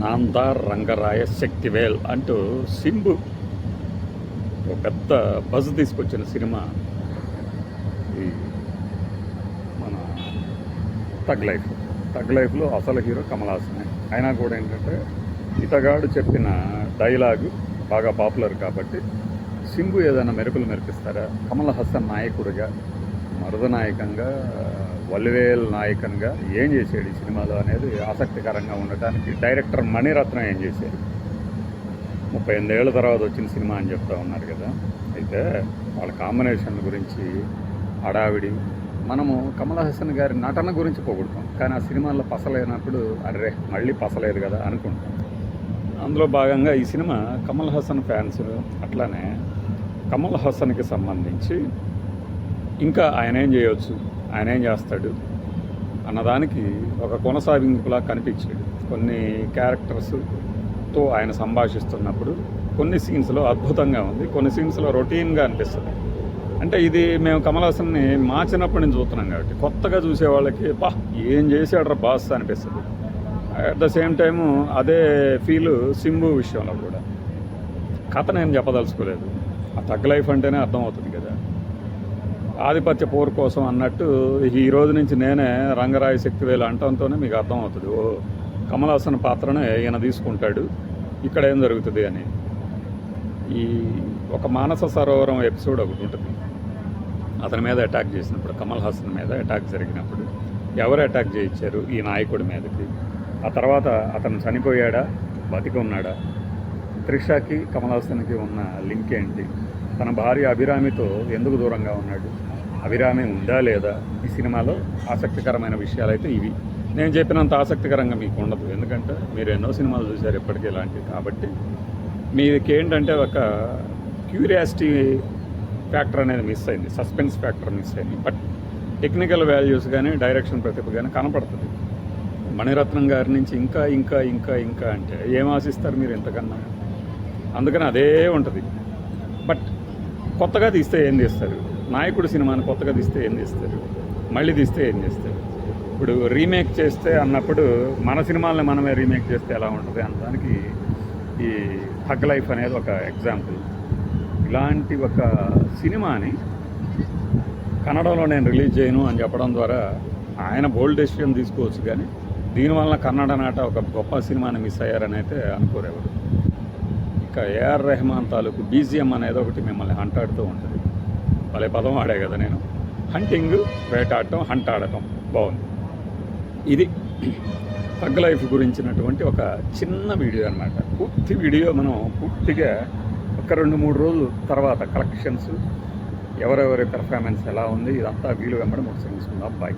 నాందార్ రంగరాయ శక్తివేల్ అంటూ సింబు ఒక పెద్ద బజ్ తీసుకొచ్చిన సినిమా ఈ మన తగ్ లైఫ్లో అసలు హీరో కమల్ హాసన్. అయినా కూడా ఏంటంటే ఇతగాడు చెప్పిన డైలాగు బాగా పాపులర్ కాబట్టి సింబు ఏదైనా మెరుపులు మెరిపిస్తారా, కమల్ హాసన్ నాయకుడిగా మరుదనాయకంగా వల్లివేల్ నాయకన్గా ఏం చేశాడు ఈ సినిమాలో అనేది ఆసక్తికరంగా ఉండటానికి డైరెక్టర్ మణిరత్నం ఏం చేశాడు. 38 ఏళ్ళ తర్వాత వచ్చిన సినిమా అని చెప్తా ఉన్నారు కదా. అయితే వాళ్ళ కాంబినేషన్ గురించి హడావిడి, మనము కమల్ హాసన్ గారి నటన గురించి పొగుడుతాం, కానీ ఆ సినిమాల్లో పసలేనప్పుడు అర్రే మళ్ళీ పసలేదు కదా అనుకుంటాం. అందులో భాగంగా ఈ సినిమా కమల్ హాసన్ ఫ్యాన్స్ అట్లానే కమల్ హాసన్కి సంబంధించి ఇంకా ఆయన ఏం చేయవచ్చు, ఆయన ఏం చేస్తాడు అన్నదానికి ఒక కొనసాగింపులా కనిపించాడు. కొన్ని క్యారెక్టర్స్తో ఆయన సంభాషిస్తున్నప్పుడు కొన్ని సీన్స్లో అద్భుతంగా ఉంది, కొన్ని సీన్స్లో రొటీన్గా అనిపిస్తుంది. అంటే ఇది మేము కమల్ హాసన్ని మా చిన్నప్పటి నుంచి చూస్తున్నాం కాబట్టి కొత్తగా చూసే వాళ్ళకి ఏం చేశాడ్రా బాస్ అనిపిస్తుంది. అట్ ద సేమ్ టైము అదే ఫీలు సింబు విషయంలో కూడా. కథ నేను చెప్పదలుచుకోలేదు, ఆ తగ్ లైఫ్ అంటేనే అర్థమవుతుంది కదా. ఆధిపత్య పోరు కోసం అన్నట్టు ఈ రోజు నుంచి నేనే రంగరాయ శక్తివేలు అంటంతోనే మీకు అర్థమవుతుంది, ఓ కమల్ హాసన్ పాత్రనే ఈయన తీసుకుంటాడు, ఇక్కడ ఏం జరుగుతుంది అని. ఈ ఒక మానస సరోవరం ఎపిసోడ్ ఒకటి ఉంటుంది. అతని మీద అటాక్ చేసినప్పుడు, కమల్ హాసన్ మీద అటాక్ జరిగినప్పుడు ఎవరు అటాక్ చేయించారు ఈ నాయకుడి మీదకి, ఆ తర్వాత అతను చనిపోయాడా బతికి ఉన్నాడా, త్రిషకి కమల్ హాసన్కి ఉన్న లింక్ ఏంటి, తన భార్య అభిరామితో ఎందుకు దూరంగా ఉన్నాడు, అభిరామి ఉందా లేదా, ఈ సినిమాలో ఆసక్తికరమైన విషయాలు అయితే ఇవి. నేను చెప్పినంత ఆసక్తికరంగా మీకు ఉండదు, ఎందుకంటే మీరు ఎన్నో సినిమాలు చూశారు ఇప్పటికీ ఇలాంటివి. కాబట్టి మీకు ఏంటంటే ఒక క్యూరియాసిటీ ఫ్యాక్టర్ అనేది మిస్ అయింది, సస్పెన్స్ ఫ్యాక్టర్ మిస్ అయింది. బట్ టెక్నికల్ వాల్యూస్ కానీ డైరెక్షన్ ప్రతిభ కానీ కనపడుతుంది. మణిరత్నం గారి నుంచి ఇంకా ఇంకా ఇంకా ఇంకా అంటే ఏం ఆశిస్తారు మీరు ఇంతకన్నా. అందుకని అదే ఉంటుంది. బట్ కొత్తగా తీస్తే ఏం చేస్తారు, నాయకుడు సినిమాని కొత్తగా తీస్తే ఏం చేస్తారు, మళ్ళీ తీస్తే ఏం చేస్తారు. ఇప్పుడు రీమేక్ చేస్తే అన్నప్పుడు మన సినిమాలని మనమే రీమేక్ చేస్తే ఎలా ఉంటుంది అనడానికి ఈ తగ్ లైఫ్ అనేది ఒక ఎగ్జాంపుల్. ఇలాంటి ఒక సినిమాని కన్నడలో నేను రిలీజ్ చేయను అని చెప్పడం ద్వారా ఆయన బోల్డ్ డెసిషన్ తీసుకోవచ్చు, కానీ దీనివల్ల కన్నడ నాట ఒక గొప్ప సినిమాని మిస్ అయ్యారని అయితే అనుకోరేవారు. ఇంకా ఏఆర్ రెహమాన్ తాలూకు బీజిఎం అనేది ఒకటి మిమ్మల్ని హంటాడుతూ ఉంటుంది. భలే పదం ఆడే కదా నేను, హంటింగ్, వేటాడటం, హంట్ ఆడటం బాగుంది. ఇది తగ్ లైఫ్ గురించినటువంటి ఒక చిన్న వీడియో అనమాట. పూర్తి వీడియో మనం పూర్తిగా ఒక 2-3 రోజుల తర్వాత కలెక్షన్స్, ఎవరెవరి పెర్ఫార్మెన్స్ ఎలా ఉంది, ఇదంతా వీలు వెంబడి ముగిసుకుందాం. బాయ్.